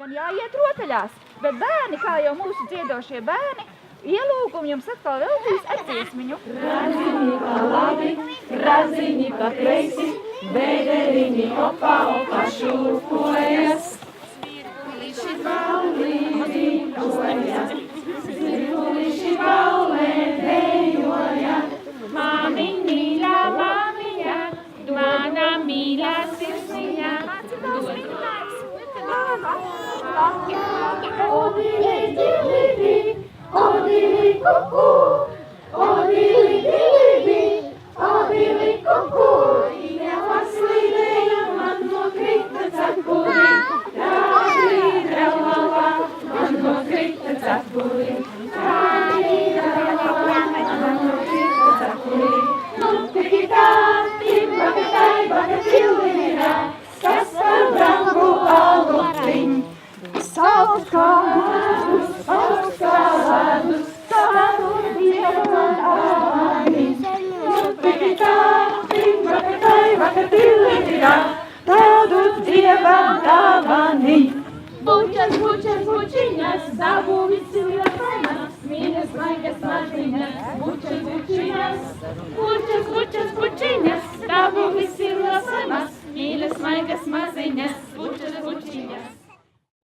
un jāiet rotaļās. Bet bērni, kā jau mūsu dziedošie bērni, ielūgumu jums atkal veltīs ar dziesmiņu. Raziņi pa labi, raziņi pa kreisi, bederiņi opa, opa šūpojas. Svirguliši baulīni kojas, svirguliši baulē dejoja. Māmiņ mīļā, māmiņā, mana mīļā sirsniņā. Odili, dilidi, odili, kuku, odili, dilidi, odili, kuku. Ieva slīdēja, man nokrita cepuri, rādi, dralala, man nokrita cepuri, rādi, dralala, man nokrita cepuri. Nu, tikitā, timbakatai, bakatilīnā, kas par brangu alupiņ. Sauc kā ledus, tādu Dieva dāvani. Tikitā, timbakatai, bakatilīnā, tādu Dieva dāvani. Bučas, bučas, bučiņas, savu visi lielainas, mīļas, laikas maziņas, bučas, bučiņas,